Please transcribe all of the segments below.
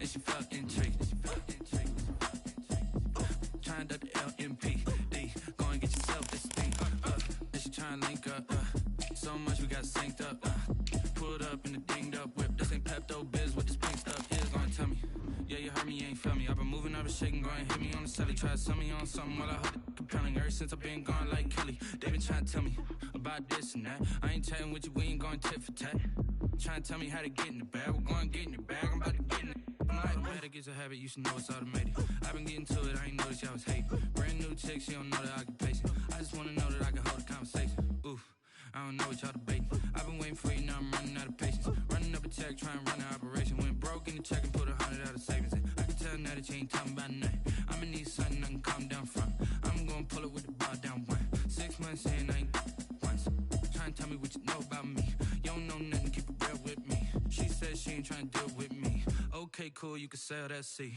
and she felt intrigued. Trying to the LMPD, go and get yourself this thing. And she trying to link up. So much we got synced up. Pulled up in the dinged up whip. This ain't Pepto Biz with this pink stuff. Is gonna tell me. Yeah, you heard me, you ain't felt me. I've been moving, I've been shaking, go and hit me on the celly. Try to sell me on something while I hold it compelling. Ever since I've been gone like Kelly, they been trying to tell me about this and that. I ain't chatting with you, we ain't going tit for tat. Trying to tell me how to get in the bag. We're going to get in your bag, I'm about to get in it. I'm like, automatic is a habit, you should know it's automated. I've been getting to it, I ain't noticed y'all was hating. Brand new chick, she don't know that I can pace it. I just wanna know that I can hold a conversation. Oof, I don't know what y'all debating. I've been waiting for you, now I'm running out of patience. Running up a check, trying to run the operation. Went broke in the check and put 100 out of savings in. I can tell now that you ain't talking about nothing. I'ma need something I can calm down from. I'm gonna pull it with the bar down one. 6 months in, I ain't once. Trying to tell me what you know about me. You don't know nothing, keep it real with me. She said she ain't trying to deal with me. Okay, cool, you can sell that seat.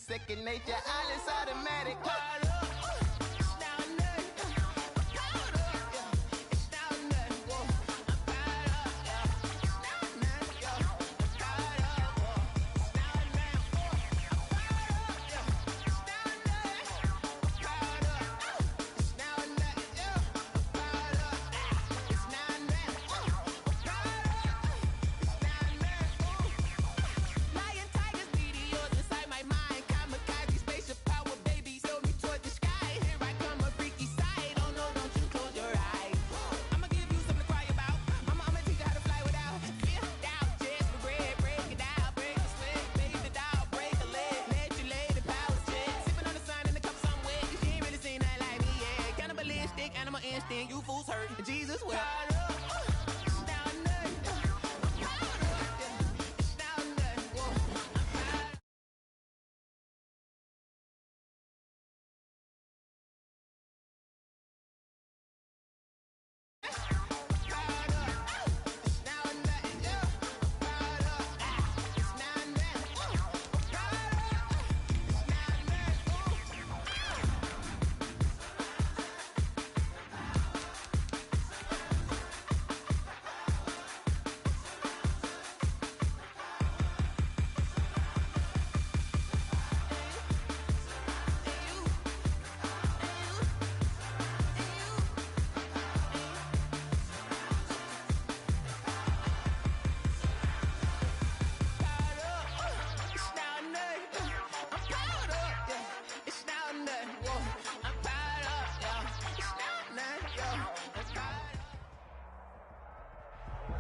Second nature, all is automatic. You fools hurt, Jesus will.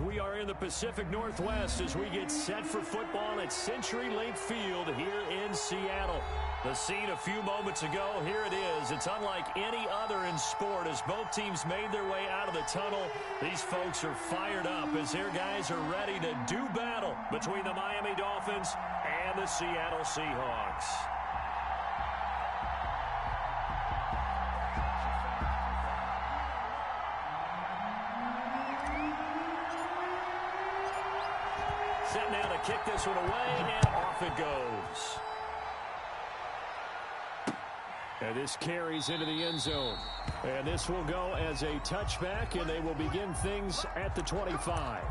We are in the Pacific Northwest as we get set for football at Century Link Field here in Seattle. The scene a few moments ago, here it is. It's unlike any other in sport as both teams made their way out of the tunnel. These folks are fired up as their guys are ready to do battle between the Miami Dolphins and the Seattle Seahawks. Set now to kick this one away, and off it goes. And this carries into the end zone. And this will go as a touchback, and they will begin things at the 25.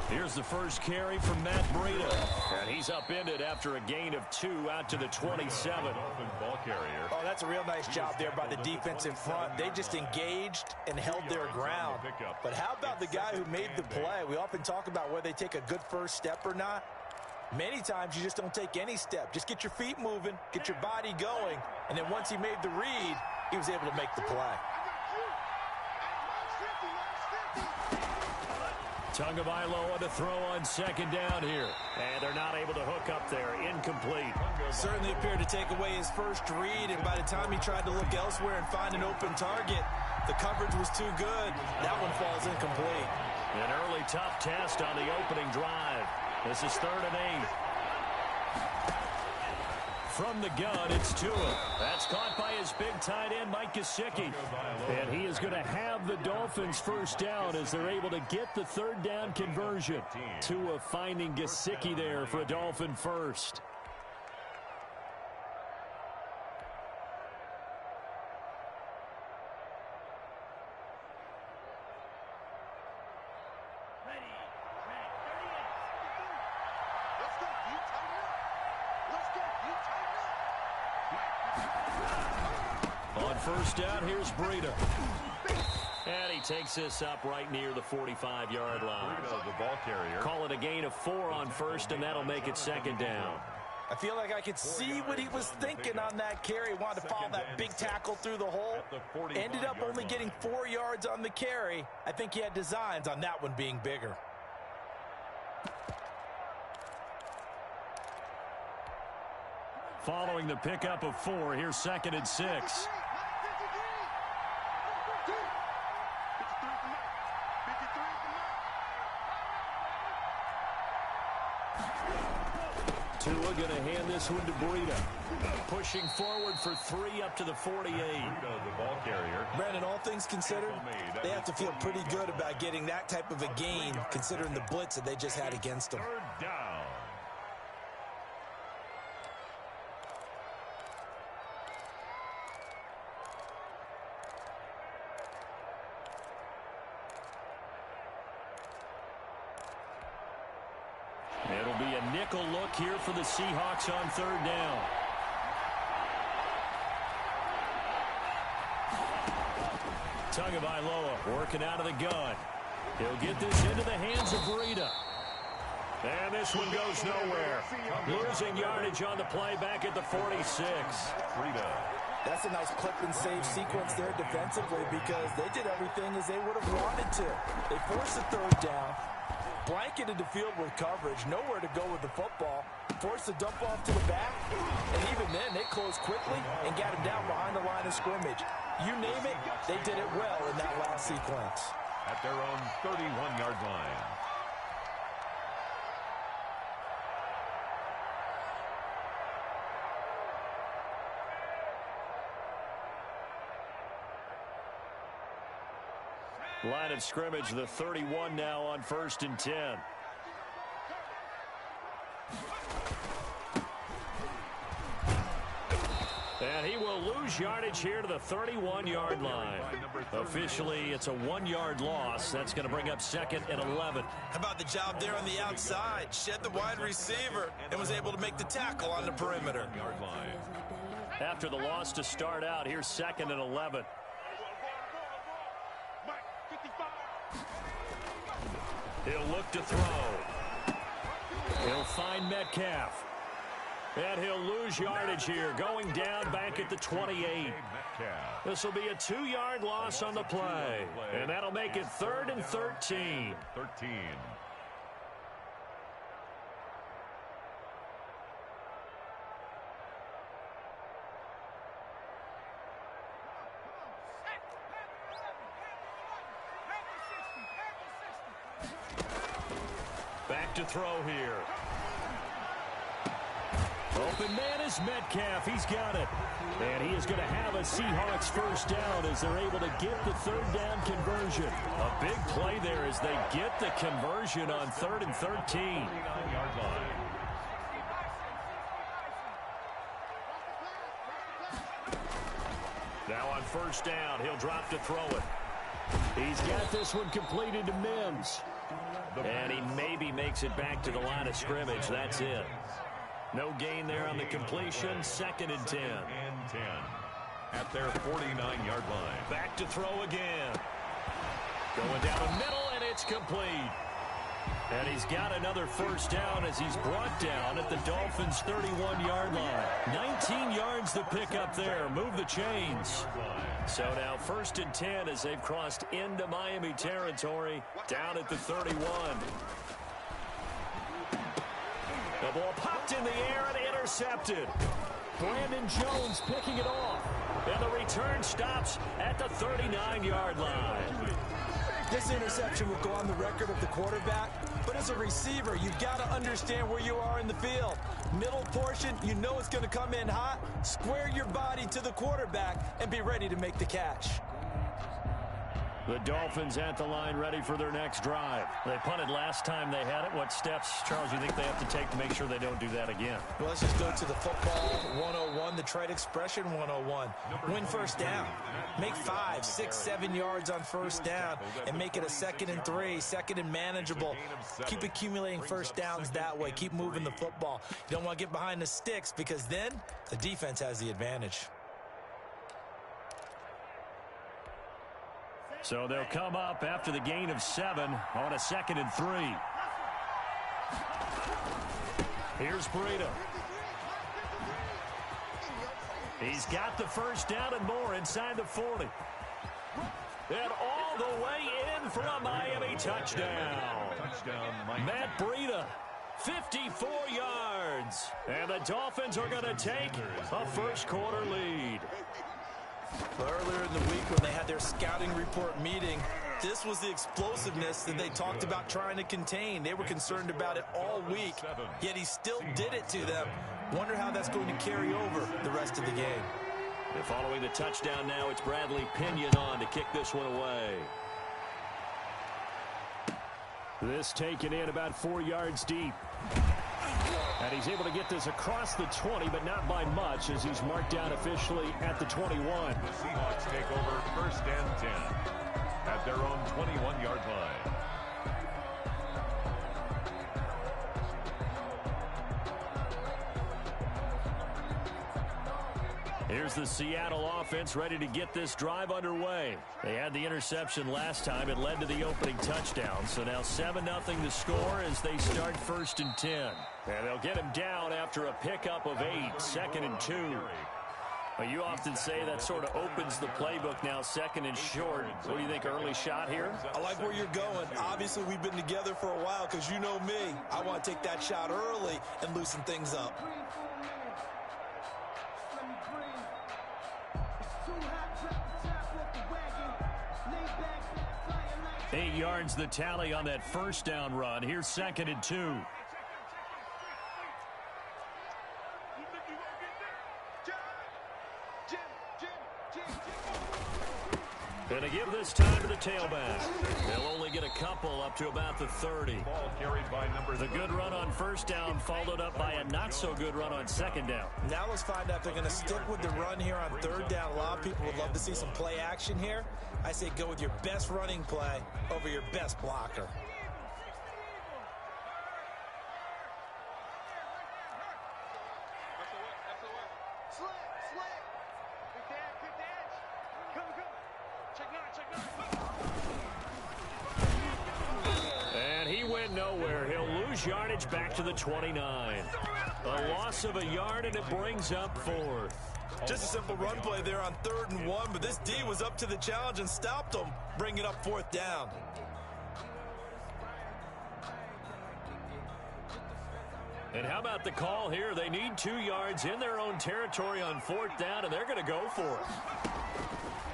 Here's the first carry from Matt Breida. And he's upended after a gain of 2 out to the 27. Ball carrier. Oh, that's a real nice job there by the defense in front. They just engaged and held their ground. But how about the guy who made the play? We often talk about whether they take a good first step or not. Many times you just don't take any step. Just get your feet moving, get your body going, and then once he made the read, he was able to make the play. Tagovailoa to throw on second down here. And they're not able to hook up there. Incomplete. Certainly appeared to take away his first read, and by the time he tried to look elsewhere and find an open target, the coverage was too good. That one falls incomplete. An early tough test on the opening drive. This is 3rd and 8. From the gun, it's Tua. That's caught by his big tight end, Mike Gesicki. And he is going to have the Dolphins first down as they're able to get the 3rd down conversion. Tua finding Gesicki there for a Dolphin first. First down, here's Breida. And he takes this up right near the 45-yard line. The ball carrier. Call it a gain of 4 on first, and that'll make it 2nd down. I feel like I could see what he was thinking on that carry. He wanted to follow that big tackle through the hole. Ended up only getting 4 yards on the carry. I think he had designs on that one being bigger. Following the pickup of 4, here's 2nd and 6. Tua going to hand this one to Breida. Pushing forward for 3 up to the 48. The ball carrier. Brandon, all things considered, they have to feel pretty good about getting that type of a gain, considering the blitz that they just had against them. 3rd down. It'll be a nickel look here for the Seahawks on 3rd down. Tagovailoa working out of the gun. He'll get this into the hands of Breida. And this one goes nowhere. Losing yardage on the play back at the 46. Breida. That's a nice clip and save sequence there defensively because they did everything as they would have wanted to. They forced the 3rd down, blanketed the field with coverage, nowhere to go with the football, forced the dump off to the back, and even then they closed quickly and got him down behind the line of scrimmage. You name it, they did it well in that last sequence. At their own 31-yard line. Line of scrimmage, the 31 now on 1st and 10. And he will lose yardage here to the 31-yard line. Officially, it's a 1-yard loss. That's going to bring up 2nd and 11. How about the job there on the outside? Shed the wide receiver and was able to make the tackle on the perimeter. After the loss to start out, here's 2nd and 11. He'll look to throw. He'll find Metcalf. And he'll lose yardage here, going down back at the 28. This will be a 2-yard loss on the play. And that'll make it 3rd and 13. Back to throw here. Open man is Metcalf. He's got it. And he is going to have a Seahawks first down as they're able to get the 3rd down conversion. A big play there as they get the conversion on 3rd and 13. Now on first down, he'll drop to throw it. He's got this one completed to Mims. And he maybe makes it back to the line of scrimmage. That's it. No gain there on the completion. 2nd and 10. And 10 at their 49-yard line. Back to throw again. Going down the middle, and it's complete. And he's got another first down as he's brought down at the Dolphins' 31-yard line. 19 yards to pick up there. Move the chains. So now 1st and 10 as they've crossed into Miami territory down at the 31. The ball popped in the air and intercepted. Brandon Jones picking it off. And the return stops at the 39-yard line. This interception will go on the record of the quarterback, but as a receiver, you've got to understand where you are in the field. Middle portion, you know it's going to come in hot. Square your body to the quarterback and be ready to make the catch. The Dolphins at the line ready for their next drive. They punted last time they had it. What steps, Charles, you think they have to take to make sure they don't do that again? Well, let's just go to the football 101, the trade expression 101. Win first down. Make 5, 6, 7 yards on first down and make it a 2nd and 3, 2nd and manageable. Keep accumulating first downs that way. Keep moving the football. You don't want to get behind the sticks because then the defense has the advantage. So they'll come up after the gain of 7 on a 2nd and 3. Here's Breida. He's got the first down and more inside the 40. And all the way in for a Miami touchdown. Matt Breida, 54 yards. And the Dolphins are going to take a first-quarter lead. Earlier in the week when they had their scouting report meeting, this was the explosiveness that they talked about trying to contain. They were concerned about it all week, yet he still did it to them. Wonder how that's going to carry over the rest of the game. And following the touchdown now, it's Bradley Pinion on to kick this one away. This taken in about 4 yards deep. And he's able to get this across the 20, but not by much, as he's marked down officially at the 21. The Seahawks take over 1st and 10 at their own 21-yard line. Here's the Seattle offense ready to get this drive underway. They had the interception last time. It led to the opening touchdown. So now 7-0 the score as they start 1st and 10. And they'll get him down after a pickup of 8, 2nd and 2. Well, you often say that sort of opens the playbook now, 2nd and short. What do you think, early shot here? I like where you're going. Obviously, we've been together for a while because you know me. I want to take that shot early and loosen things up. 8 yards the tally on that first down run. Here's 2nd and 2. Going to give this time to the tailback. They'll only get a couple up to about the 30. Ball carried by The good run on first down followed up by a not-so-good run on 2nd down. Now let's find out if they're going to stick with the run here on 3rd down. A lot of people would love to see some play action here. I say go with your best running play over your best blocker. And he went nowhere. He'll lose yardage back to the 29. A loss of a yard, and it brings up 4th. Just a simple run play there on 3rd and 1, but this D was up to the challenge and stopped them, bringing up 4th down. And how about the call here? They need 2 yards in their own territory on 4th down, and they're going to go for it.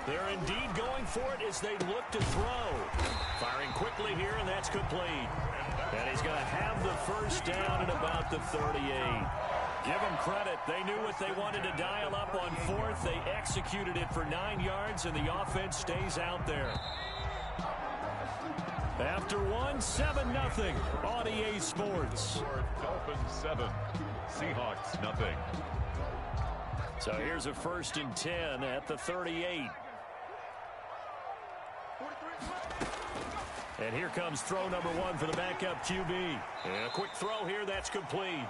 They're indeed going for it as they look to throw. Firing quickly here, and that's complete. And he's going to have the first down at about the 38. Give them credit. They knew what they wanted to dial up on 4th. They executed it for 9 yards, and the offense stays out there. After 7-0 on EA Sports. Dolphins 7, Seahawks nothing. So here's a 1st and 10 at the 38. And here comes throw number 1 for the backup QB. And a quick throw here, that's complete.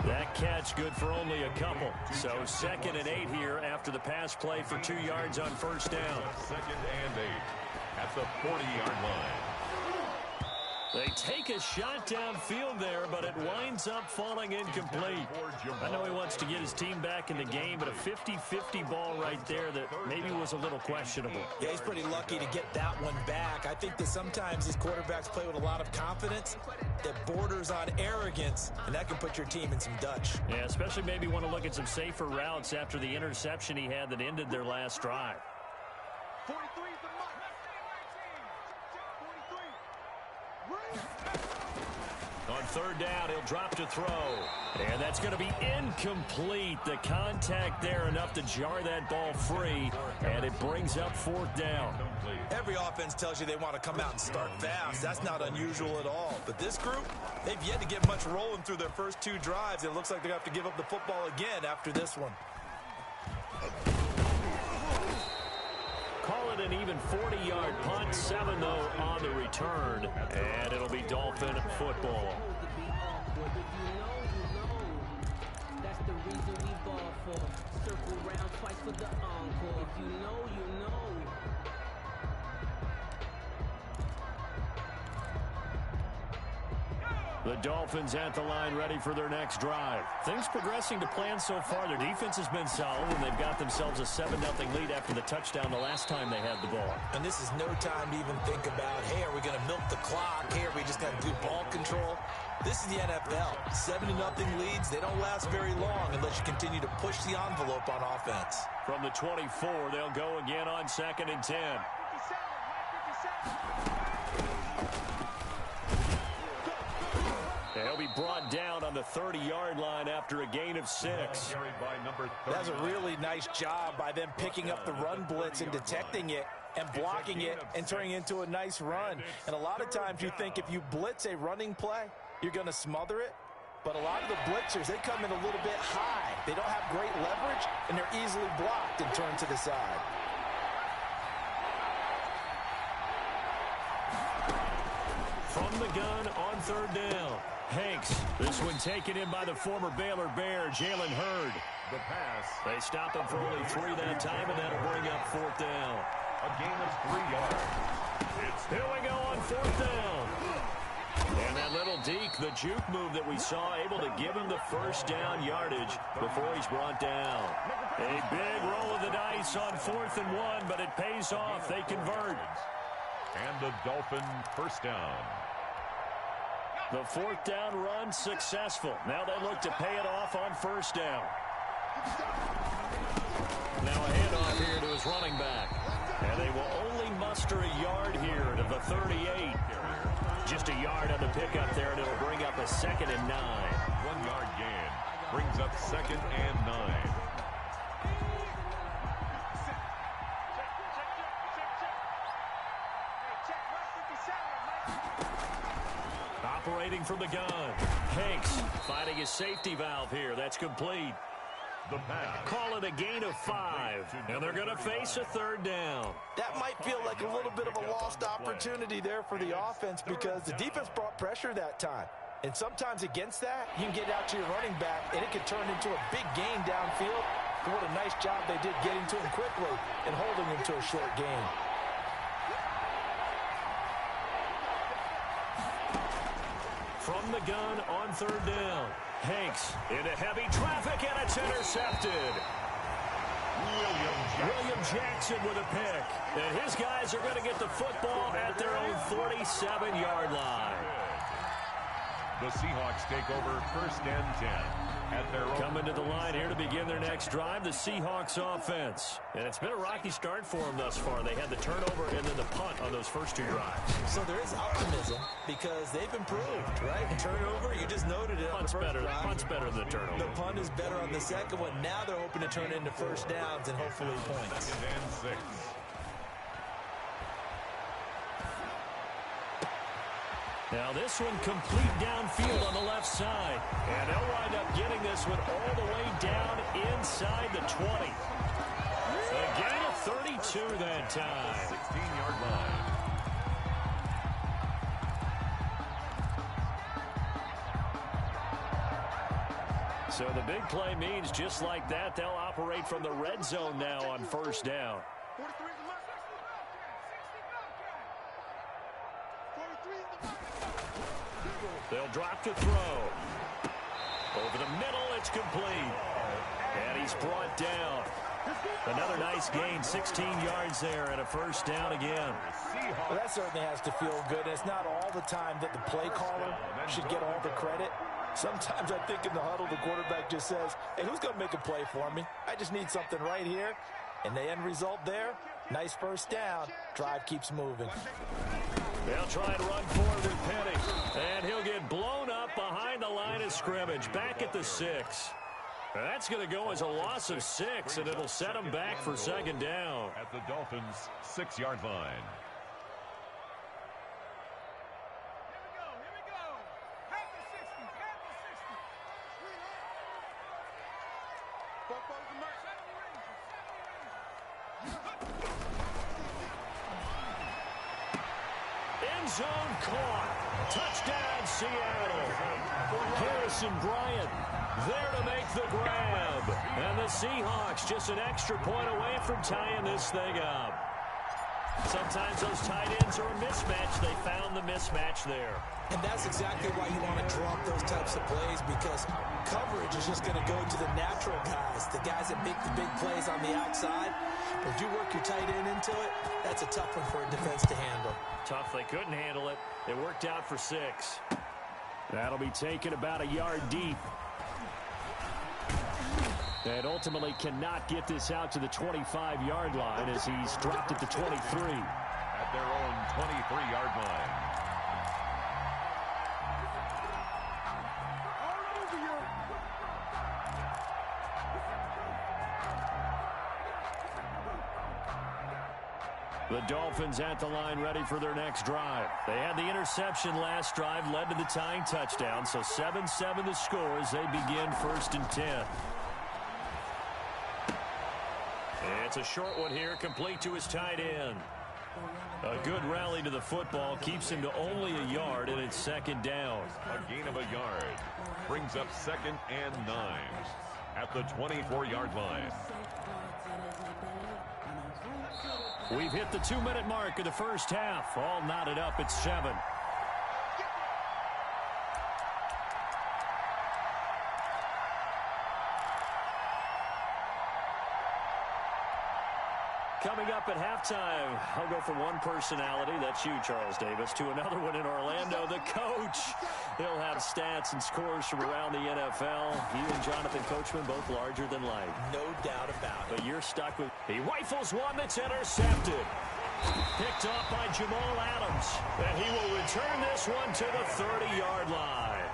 That catch good for only a couple. So 2nd and 8 here after the pass play for 2 yards on first down. 2nd and 8 at the 40-yard line. They take a shot downfield there, but it winds up falling incomplete. I know he wants to get his team back in the game, but a 50-50 ball right there that maybe was a little questionable. Yeah, he's pretty lucky to get that one back. I think that sometimes these quarterbacks play with a lot of confidence that borders on arrogance, and that can put your team in some Dutch. Yeah, especially maybe want to look at some safer routes after the interception he had that ended their last drive. 43 is the mark. 43. On third down, he'll drop to throw. And that's going to be incomplete. The contact there enough to jar that ball free, and it brings up 4th down. Every offense tells you they want to come out and start fast. That's not unusual at all. But this group, they've yet to get much rolling through their first 2 drives. It looks like they're going to have to give up the football again after this one. Call it an even 40-yard punt, 7 though on the return, and it'll be Dolphin football. That's the reason we ball for. Circle round twice for the encore. If you know, you know. The Dolphins at the line ready for their next drive. Things progressing to plan so far. Their defense has been solid, and they've got themselves a 7-0 lead after the touchdown the last time they had the ball. And this is no time to even think about, hey, are we going to milk the clock? Hey, are we just going to do ball control? This is the NFL. 7-0 leads, they don't last very long unless you continue to push the envelope on offense. From the 24, they'll go again on 2nd and 10. He'll be brought down on the 30-yard line after a gain of 6. That's a really nice job by them picking up the run blitz and detecting it and blocking it and turning it into a nice run. And a lot of times you think if you blitz a running play, you're going to smother it. But a lot of the blitzers, they come in a little bit high. They don't have great leverage, and they're easily blocked and turned to the side. From the gun on third down. Hanks, this one taken in by the former Baylor Bear, Jalen Hurd. The pass. They stop him for only 3 that time, and that'll bring up 4th down. A gain of 3 yards. Here we go on 4th down. And that little deke, the juke move that we saw, able to give him the first down yardage before he's brought down. A big roll of the dice on 4th and 1, but it pays off. They convert. And the Dolphin first down. The 4th down run successful. Now they look to pay it off on first down. Now a handoff here to his running back. And they will only muster a yard here to the 38. Just a yard on the pickup there, and it'll bring up a 2nd and 9. 1-yard gain brings up 2nd and 9. Operating from the gun. Hanks finding his safety valve here. That's complete. The pass. Call it a gain of 5. And they're going to face a 3rd down. That might feel like a little bit of a lost opportunity there for the offense because the defense brought pressure that time. And sometimes against that, you can get out to your running back, and it could turn into a big gain downfield. But what a nice job they did getting to him quickly and holding him to a short gain. From the gun on 3rd down. Hanks into heavy traffic, and it's intercepted. William Jackson with a pick. And his guys are going to get the football at their own 47-yard line. The Seahawks take over 1st and 10. At their own. Coming to the line here to begin their next drive, the Seahawks offense. And it's been a rocky start for them thus far. They had the turnover and then the punt on those first 2 drives. So there is optimism because they've improved, right? Turnover, you just noted it. Punt's better than the turnover. The punt is better on the second one. Now they're hoping to turn into first downs and hopefully points. 2nd and 6. Now this one complete downfield on the left side. And they'll wind up getting this one all the way down inside the 20. A gain of 32 that time. 16-yard line. So the big play means just like that, they'll operate from the red zone now on first down. 43 is the mark. 43 is the mark. They'll drop to throw. Over the middle, it's complete. And he's brought down. Another nice gain, 16 yards there and a first down again. Well, that certainly has to feel good. It's not all the time that the play caller should get all the credit. Sometimes I think in the huddle, the quarterback just says, hey, who's going to make a play for me? I just need something right here. And the end result there, nice first down. Drive keeps moving. They'll try and run forward with Penny. And he'll get blown up behind the line of scrimmage, back at the 6. That's going to go as a loss of 6, and it'll set him back for second down. At the Dolphins' 6-yard line. Here we go. Half the 60. Four is the mark. 70 range. End zone caught. Touchdown, Seattle. Harrison Bryant there to make the grab. And the Seahawks just an extra point away from tying this thing up. Sometimes those tight ends are a mismatch. They found the mismatch there. And that's exactly why you want to drop those types of plays, because coverage is just going to go to the natural guys, the guys that make the big plays on the outside. But if you work your tight end into it, that's a tough one for a defense to handle. Tough, they couldn't handle it. It worked out for 6. That'll be taken about a yard deep. And ultimately cannot get this out to the 25-yard line as he's dropped at the 23. At their own 23-yard line. The Dolphins at the line ready for their next drive. They had the interception last drive, led to the tying touchdown. So 7-7 the score as they begin 1st and 10. It's a short one here, complete to his tight end. A good rally to the football, keeps him to only a yard, and it's second down. A gain of a yard. Brings up 2nd and 9. At the 24-yard line. We've hit the 2-minute mark of the first half. All knotted up at 7. Coming up at halftime, I'll go from one personality, that's you, Charles Davis, to another one in Orlando, the coach. He'll have stats and scores from around the NFL. He and Jonathan Coachman both larger than life. No doubt about it. But you're stuck with... He rifles one that's intercepted. Picked off by Jamal Adams. And he will return this one to the 30-yard line.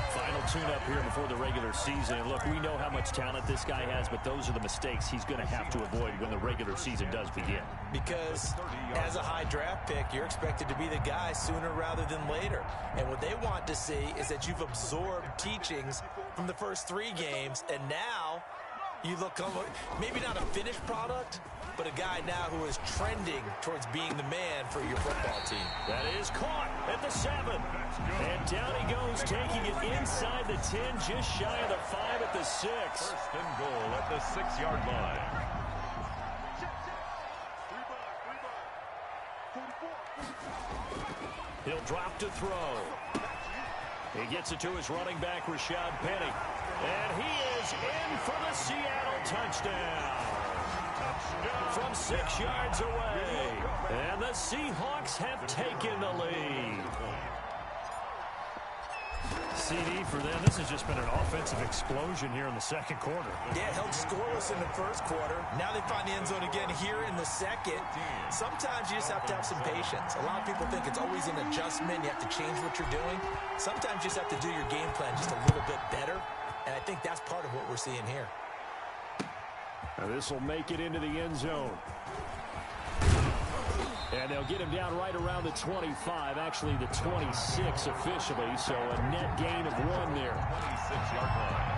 Final tune-up here before the regular season. And look, we know how much talent this guy has, but those are the mistakes he's going to have to avoid when the regular season does begin. Because as a high draft pick, you're expected to be the guy sooner rather than later. And what they want to see is that you've absorbed teachings from the first 3 games, and now you look, maybe not a finished product, but a guy now who is trending towards being the man for your football team. That is caught at the 7. And down he goes, taking it inside the 10, just shy of the 5 at the 6. 1st and goal at the 6-yard line. He'll drop to throw. He gets it to his running back, Rashad Penny. And he is in for the Seattle touchdown. From 6 yards away. And the Seahawks have taken the lead. CD for them. This has just been an offensive explosion here in the second quarter. Yeah, held scoreless in the first quarter. Now they find the end zone again here in the second. Sometimes you just have to have some patience. A lot of people think it's always an adjustment. You have to change what you're doing. Sometimes you just have to do your game plan just a little bit better. And I think that's part of what we're seeing here. Now this will make it into the end zone. And they'll get him down right around the 25, actually the 26 officially, so a net gain of 1 there. 26-yard line.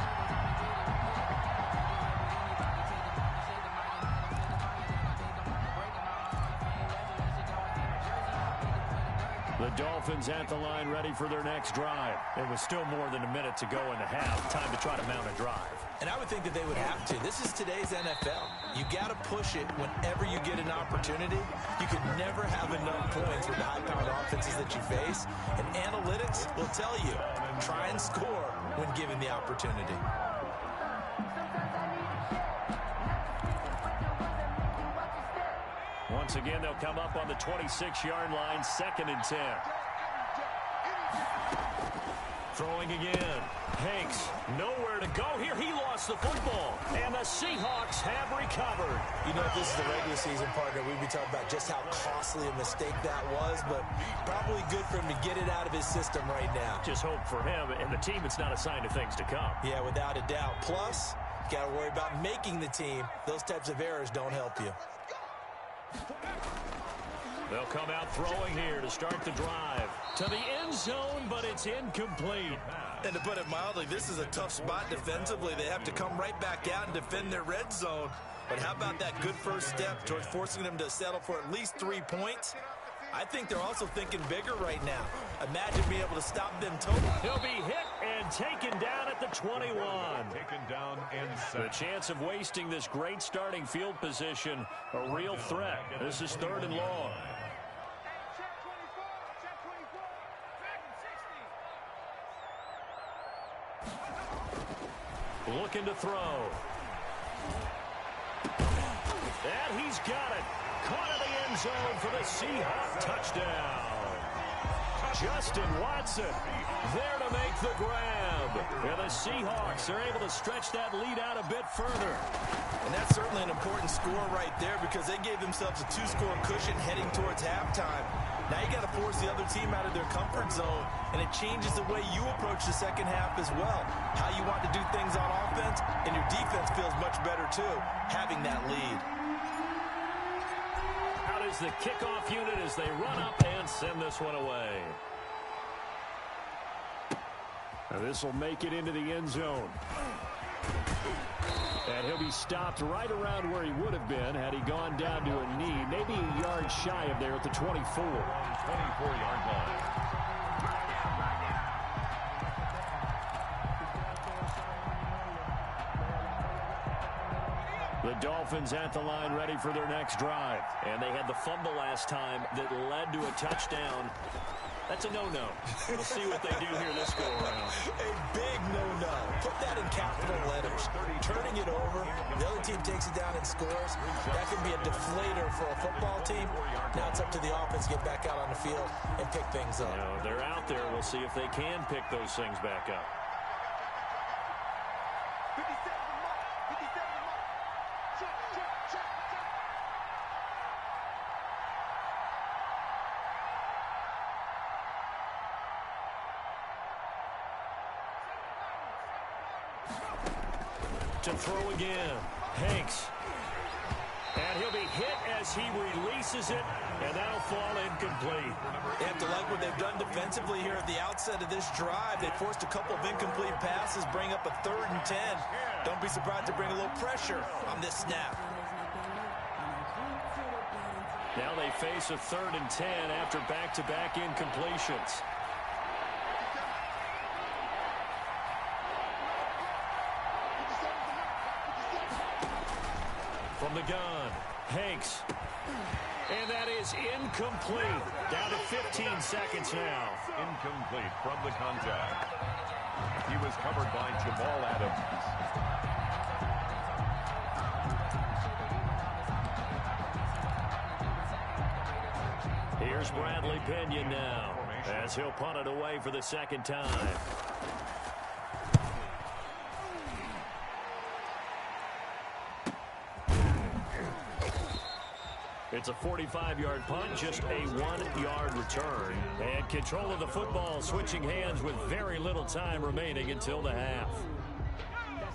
The Dolphins at the line ready for their next drive. It was still more than a minute to go in the half. Time to try to mount a drive. And I would think that they would have to. This is today's NFL. You got to push it whenever you get an opportunity. You could never have enough points with the high-powered offenses that you face. And analytics will tell you, try and score when given the opportunity. Once again, they'll come up on the 26-yard line, 2nd and 10. Throwing again. Hanks, nowhere to go here. He lost the football. And the Seahawks have recovered. You know, if this is the regular season, partner, we'd be talking about just how costly a mistake that was, but probably good for him to get it out of his system right now. Just hope for him and the team it's not a sign of things to come. Yeah, without a doubt. Plus, you got to worry about making the team. Those types of errors don't help you. They'll come out throwing here to start the drive. To the end zone, but it's incomplete. And to put it mildly, this is a tough spot defensively. They have to come right back out and defend their red zone. But how about that good first step towards forcing them to settle for at least 3 points? I think they're also thinking bigger right now. Imagine being able to stop them totally. He'll be hit and taken down at the 21. Taken down and set. The chance of wasting this great starting field position, a real threat. This is 3rd and long. Looking to throw. And he's got it. Caught in the end zone for the Seahawks touchdown. Justin Watson there to make the grab. And the Seahawks are able to stretch that lead out a bit further. And that's certainly an important score right there because they gave themselves a 2-score cushion heading towards halftime. Now you got to force the other team out of their comfort zone, and it changes the way you approach the second half as well. How you want to do things on offense, and your defense feels much better too, having that lead. Out is the kickoff unit as they run up and send this one away. Now this will make it into the end zone. And he'll be stopped right around where he would have been had he gone down to a knee, maybe a yard shy of there at the 24. 24-yard line. The Dolphins at the line ready for their next drive. And they had the fumble last time that led to a touchdown. That's a no-no. We'll see what they do here this go-around. A big no-no. Put that in capital letters. Turning it over, the other team takes it down and scores. That could be a deflator for a football team. Now it's up to the offense to get back out on the field and pick things up. You know, they're out there. We'll see if they can pick those things back up. To throw again. Hanks. And he'll be hit as he releases it, and that'll fall incomplete. They have to like what they've done defensively here at the outset of this drive. They forced a couple of incomplete passes, bring up a 3rd and 10. Don't be surprised to bring a little pressure on this snap. Now they face a 3rd and 10 after back-to-back incompletions. From the gun, Hanks. And that is incomplete. Down to 15 seconds now. Incomplete from the contact. He was covered by Jamal Adams. Here's Bradley Pinion now as he'll punt it away for the 2nd time. It's a 45-yard punt, just a 1-yard return. And control of the football switching hands with very little time remaining until the half.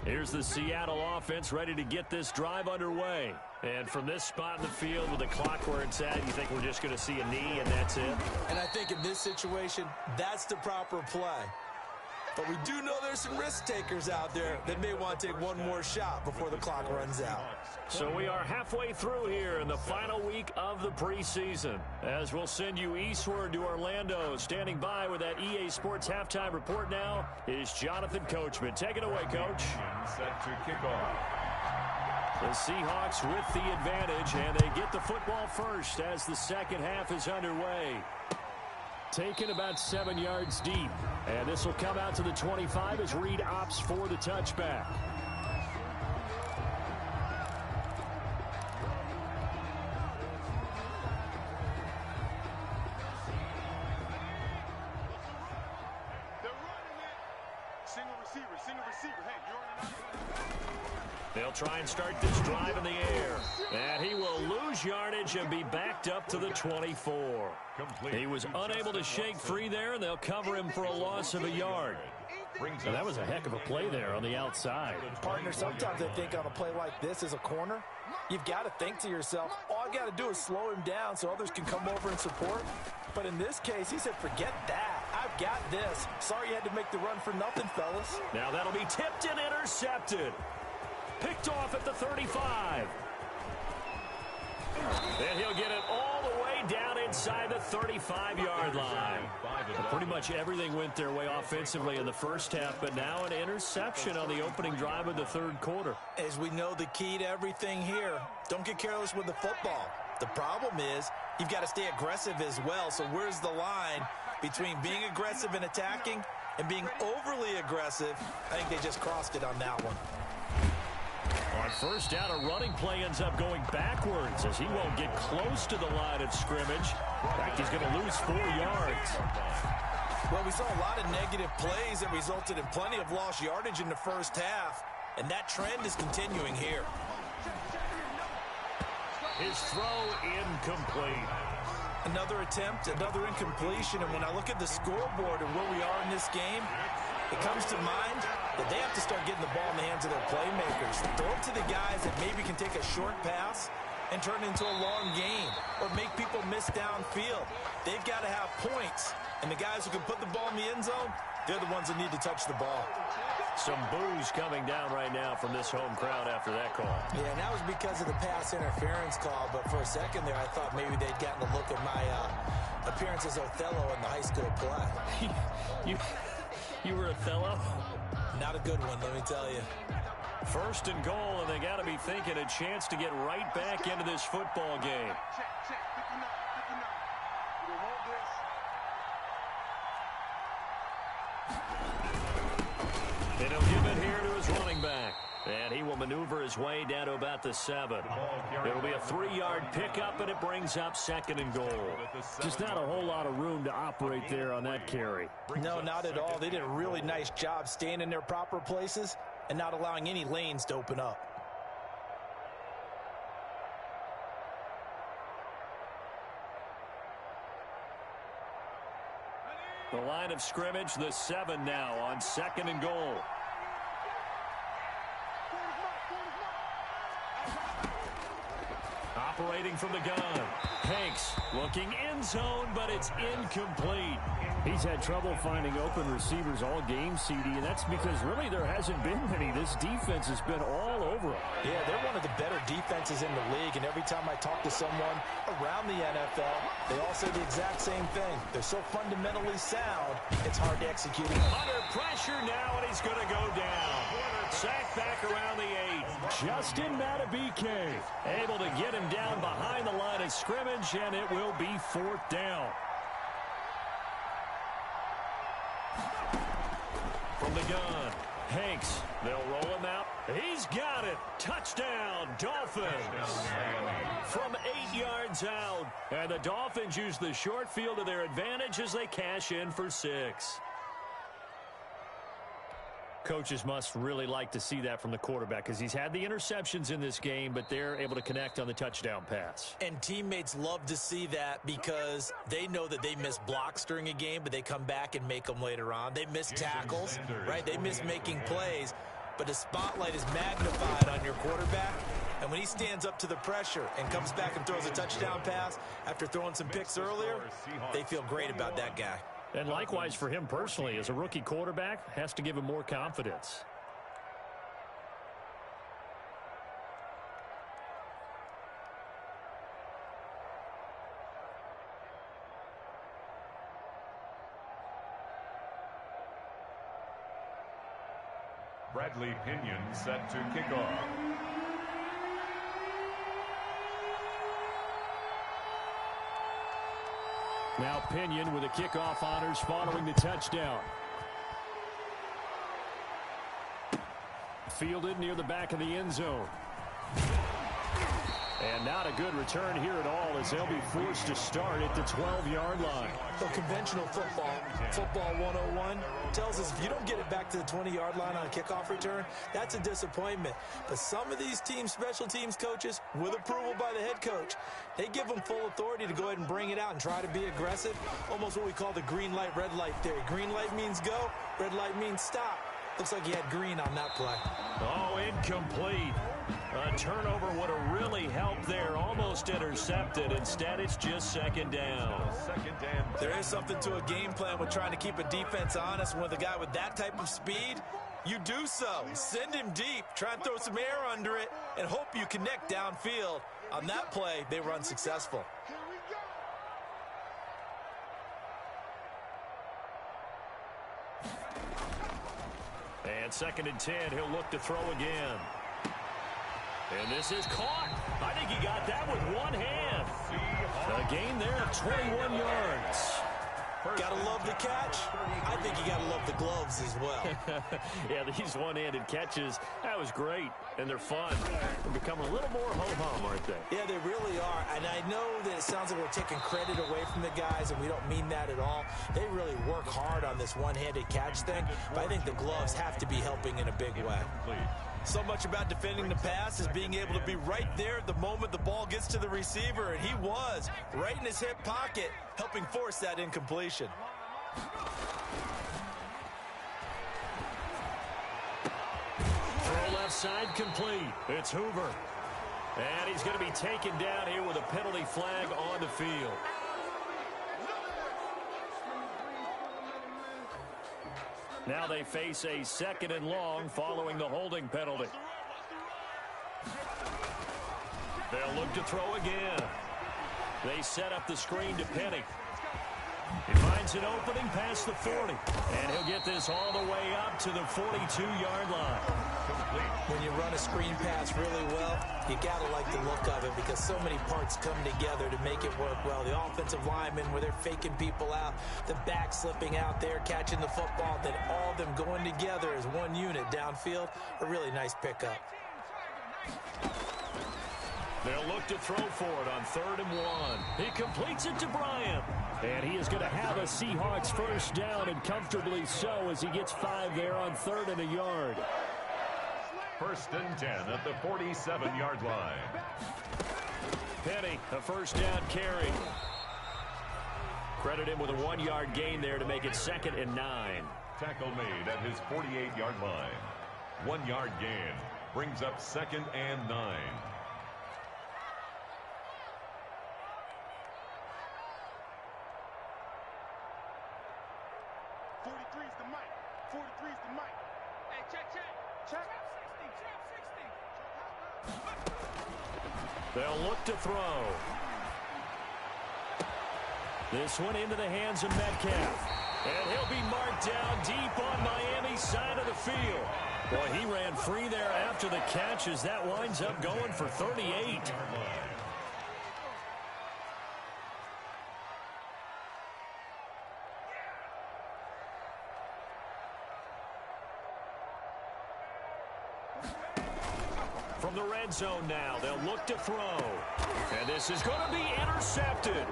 Here's the Seattle offense ready to get this drive underway. And from this spot in the field with the clock where it's at, you think we're just going to see a knee and that's it? And I think in this situation, that's the proper play. But we do know there's some risk takers out there that may want to take one more shot before the clock runs out. So we are halfway through here in the final week of the preseason. As we'll send you eastward to Orlando. Standing by with that EA Sports halftime report now is Jonathan Coachman. Take it away, Coach. Set to kick off. The Seahawks with the advantage, and they get the football first as the second half is underway. Taken about 7 yards deep. And this will come out to the 25 as Reed opts for the touchback. They'll try and start this drive in the air. And he will lose yardage and be backed up to the 24. He was unable to shake free there, and they'll cover him for a loss of a yard. So that was a heck of a play there on the outside. Partner, sometimes I think on a play like this as a corner, you've got to think to yourself, all I got to do is slow him down so others can come over and support. But in this case, he said, forget that. I've got this. Sorry you had to make the run for nothing, fellas. Now that'll be tipped and intercepted. Picked off at the 35. And he'll get it all the way down inside the 35-yard line. And pretty much everything went their way offensively in the first half, but now an interception on the opening drive of the third quarter. As we know, the key to everything here, don't get careless with the football. The problem is you've got to stay aggressive as well. So where's the line between being aggressive and attacking and being overly aggressive? I think they just crossed it on that one. On first down, a running play ends up going backwards as he won't get close to the line of scrimmage. In fact, he's going to lose 4 yards. Well, we saw a lot of negative plays that resulted in plenty of lost yardage in the first half, and that trend is continuing here. His throw incomplete. Another attempt, another incompletion, and when I look at the scoreboard and where we are in this game, it comes to mind that they have to start getting the ball in the hands of their playmakers. Throw it to the guys that maybe can take a short pass and turn it into a long game or make people miss downfield. They've got to have points, and the guys who can put the ball in the end zone, they're the ones that need to touch the ball. Some boos coming down right now from this home crowd after that call. Yeah, and that was because of the pass interference call, but for a second there, I thought maybe they'd gotten a look at my appearance as Othello in the high school play. You were Othello? Not a good one, let me tell you. First and goal, and they got to be thinking a chance to get right back into this football game. And he'll give it here to his running back. And he will maneuver his way down to about the 7. It'll be a 3-yard pickup, and it brings up second and goal. Just not a whole lot of room to operate there on that carry. No, not at all. They did a really nice job staying in their proper places and not allowing any lanes to open up. The line of scrimmage, the 7 now on second and goal. Operating from the gun. Hanks looking end zone, but it's incomplete. He's had trouble finding open receivers all game, CD, and that's because really there hasn't been many. This defense has been all over them. Yeah, they're one of the better defenses in the league, and every time I talk to someone around the NFL, they all say the exact same thing. They're so fundamentally sound, it's hard to execute. Under pressure now, and he's going to go down. Sacked back around the 8. Justin Matabike able to get him down behind the line of scrimmage, and it will be 4th down. From the gun, Hanks, they'll roll him out. He's got it. Touchdown, Dolphins. From 8 yards out, and the Dolphins use the short field to their advantage as they cash in for 6. Coaches must really like to see that from the quarterback because he's had the interceptions in this game, but they're able to connect on the touchdown pass. And teammates love to see that because they know that they miss blocks during a game, but they come back and make them later on. They miss tackles, right? They miss making plays, but the spotlight is magnified on your quarterback. And when he stands up to the pressure and comes back and throws a touchdown pass after throwing some picks earlier, they feel great about that guy. And likewise for him personally, as a rookie quarterback, has to give him more confidence. Bradley Pinion set to kick off. Now Pinion with the kickoff honors following the touchdown. Fielded near the back of the end zone. And not a good return here at all as they'll be forced to start at the 12-yard line. So conventional football 101, tells us if you don't get it back to the 20-yard line on a kickoff return, that's a disappointment. But some of these special teams coaches, with approval by the head coach, they give them full authority to go ahead and bring it out and try to be aggressive. Almost what we call the green light, red light theory. Green light means go, red light means stop. Looks like he had green on that play. Oh, incomplete. A turnover would have really helped there. Almost intercepted. Instead, it's just second down. There is something to a game plan with trying to keep a defense honest. And with a guy with that type of speed, you do so. Send him deep. Try and throw some air under it and hope you connect downfield. On that play, they were unsuccessful. And 2nd and 10, he'll look to throw again. And this is caught. I think he got that with one hand. A gain there of 21 yards. Gotta love the catch. I think you gotta love the gloves as well. Yeah, these one-handed catches, that was great. And they're fun. They're becoming a little more ho-hum, aren't they? Yeah, they really are. And I know that it sounds like we're taking credit away from the guys, and we don't mean that at all. They really work hard on this one-handed catch thing, but I think the gloves have to be helping in a big way. So much about defending the pass is being able to be right there at the moment the ball gets to the receiver, and he was right in his hip pocket, helping force that incompletion. Throw left side complete. It's Hoover. And he's going to be taken down here with a penalty flag on the field. Now they face a 2nd and long following the holding penalty. They'll look to throw again. They set up the screen to Penny. He finds an opening past the 40. And he'll get this all the way up to the 42-yard line. When you run a screen pass really well, you got to like the look of it because so many parts come together to make it work well. The offensive linemen, where they're faking people out, the back slipping out there, catching the football, then all of them going together as one unit downfield, a really nice pickup. They'll look to throw for it on 3rd and 1. He completes it to Bryant. And he is going to have a Seahawks first down, and comfortably so, as he gets 5 there on 3rd and a yard. 1st and 10 at the 47-yard line. Penny, a first down carry. Credit him with a 1-yard gain there to make it 2nd and 9. Tackle made at his 48-yard line. 1-yard gain brings up 2nd and 9. They'll look to throw. This one into the hands of Metcalf. And he'll be marked down deep on Miami's side of the field. Boy, he ran free there after the catch as that winds up going for 38. From the red zone now, they'll look to throw. And this is going to be intercepted.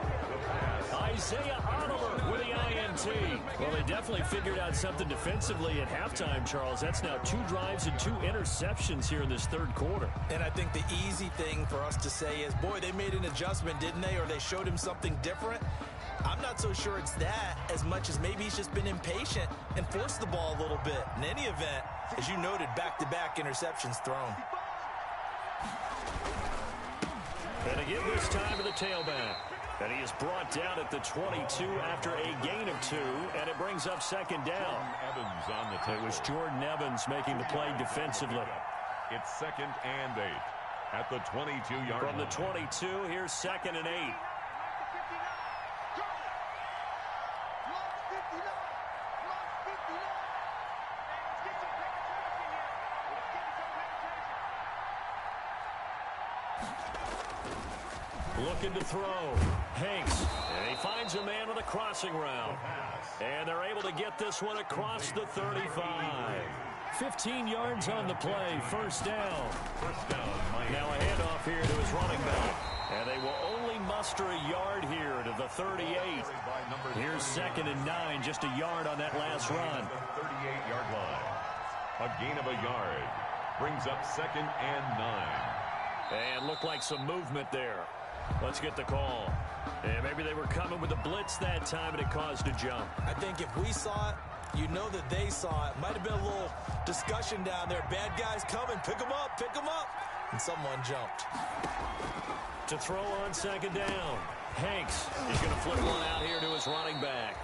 Isaiah Oliver with the INT. Well, they definitely figured out something defensively at halftime, Charles. That's now 2 drives and 2 interceptions here in this 3rd quarter. And I think the easy thing for us to say is, boy, they made an adjustment, didn't they? Or they showed him something different. I'm not so sure it's that as much as maybe he's just been impatient and forced the ball a little bit. In any event, as you noted, back-to-back interceptions thrown. And to give this time to the tailback. And he is brought down at the 22 after a gain of 2, and it brings up second down. Evans on the tackle. It was Jordan Evans making the play defensively. It's 2nd and 8 at the 22-yard line. From the 22, here's 2nd and 8. Looking to throw. Hanks. And he finds a man on the crossing route. And they're able to get this one across the 35. 15 yards on the play. First down. Now a handoff here to his running back. And they will only muster a yard here to the 38. Here's 2nd and 9. Just a yard on that last run. 38-yard line. A gain of a yard. Brings up 2nd and 9. And looked like some movement there. Let's get the call. And maybe they were coming with a blitz that time, and it caused a jump. I think if we saw it, you know that they saw it. Might have been a little discussion down there. Bad guys coming. Pick them up. Pick them up. And someone jumped. To throw on 2nd down. Hanks is going to flip one out here to his running back.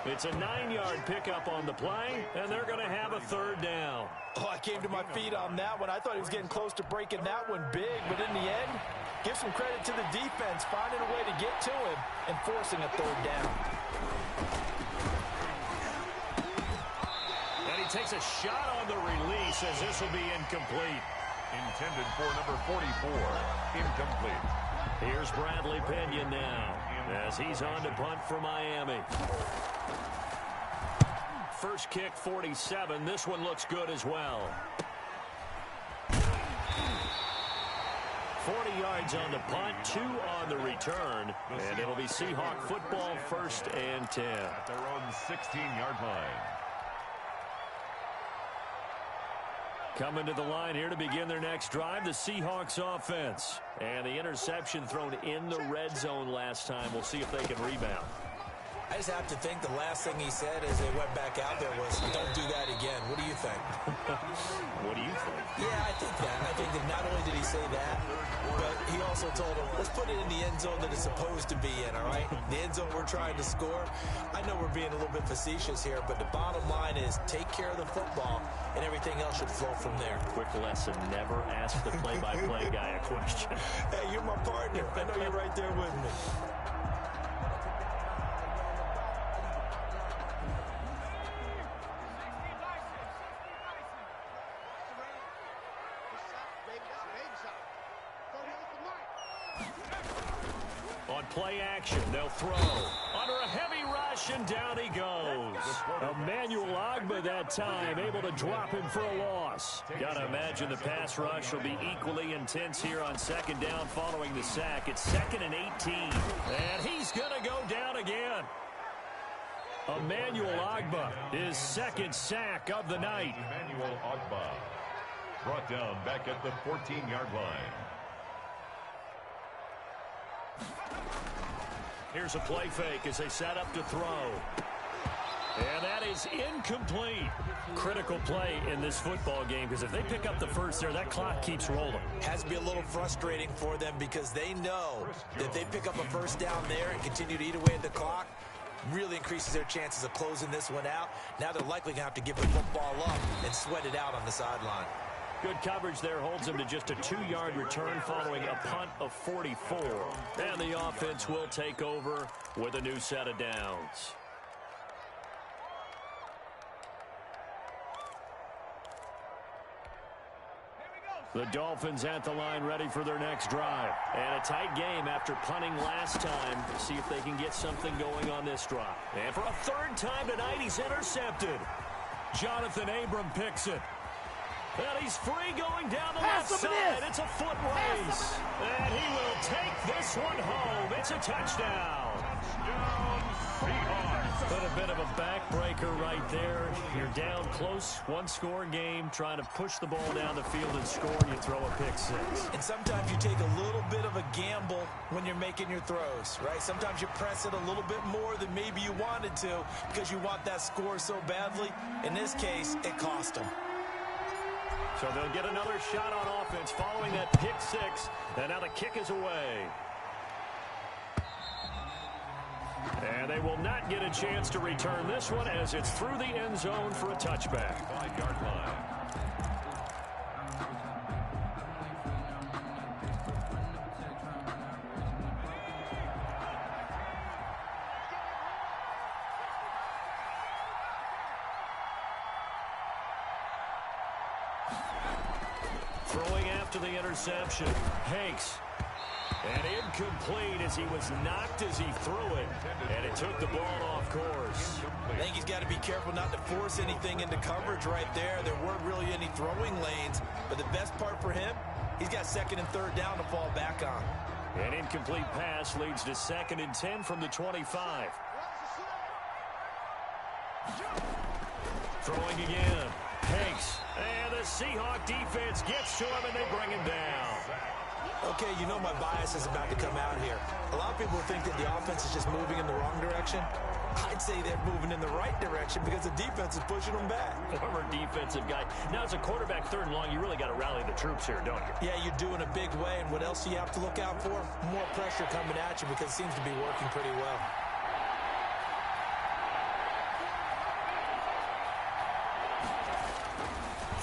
It's a 9-yard pickup on the play, and they're going to have a 3rd down. Oh, I came to my feet on that one. I thought he was getting close to breaking that one big, but in the end, give some credit to the defense, finding a way to get to him and forcing a 3rd down. And he takes a shot on the release as this will be incomplete. Intended for number 44. Incomplete. Here's Bradley Pinion now as he's on to punt for Miami. First kick, 47. This one looks good as well. 40 yards on the punt, 2 on the return, and it'll be Seahawk football, 1st and 10. At their own 16-yard line. Coming to the line here to begin their next drive, the Seahawks offense. And the interception thrown in the red zone last time. We'll see if they can rebound. I just have to think the last thing he said as they went back out there was, don't do that again. What do you think? What do you think? Yeah, I think that. I think that not only did he say that, but he also told him, let's put it in the end zone that it's supposed to be in, all right? The end zone we're trying to score. I know we're being a little bit facetious here, but the bottom line is take care of the football, and everything else should flow from there. Quick lesson, never ask the play-by-play guy a question. Hey, you're my partner. I know you're right there with me. On play action, they'll throw. Under a heavy rush, and down he goes. Emmanuel Ogbah that time, able to drop him for a loss. Got to imagine the pass rush will be equally intense here on 2nd down following the sack. It's 2nd and 18. And he's going to go down again. Emmanuel Ogbah, his 2nd sack of the night. Emmanuel Ogbah brought down back at the 14-yard line. Here's a play fake as they set up to throw. And that is incomplete. Critical play in this football game because if they pick up the first there, that clock keeps rolling. Has to be a little frustrating for them because they know that if they pick up a first down there and continue to eat away at the clock, really increases their chances of closing this one out. Now they're likely going to have to give the football up and sweat it out on the sideline. Good coverage there holds them to just a 2-yard return following a punt of 44. And the offense will take over with a new set of downs. The Dolphins at the line ready for their next drive. And a tight game after punting last time. See if they can get something going on this drive. And for a 3rd time tonight, he's intercepted. Jonathan Abram picks it. And he's free going down the left side. It's a foot race. And he will take this one home. It's a touchdown. Touchdown, Seahawks. But a bit of a backbreaker right there. You're down close, 1-score game, trying to push the ball down the field and score, and you throw a pick 6. And sometimes you take a little bit of a gamble when you're making your throws, right? Sometimes you press it a little bit more than maybe you wanted to because you want that score so badly. In this case, it cost them. So they'll get another shot on offense following that pick six. And now the kick is away. And they will not get a chance to return this one as it's through the end zone for a touchback. 5-yard line. Throwing after the interception. Hanks. And incomplete as he was knocked as he threw it. And it took the ball off course. I think he's got to be careful not to force anything into coverage right there. There weren't really any throwing lanes. But the best part for him, he's got second and third down to fall back on. An incomplete pass leads to 2nd and 10 from the 25. Throwing again. Hanks. And the Seahawk defense gets to him and they bring him down. Okay, you know my bias is about to come out here. A lot of people think that the offense is just moving in the wrong direction. I'd say they're moving in the right direction because the defense is pushing them back. Former defensive guy. Now, as a quarterback, 3rd and long, you really got to rally the troops here, don't you? Yeah, you do in a big way. And what else do you have to look out for? More pressure coming at you because it seems to be working pretty well.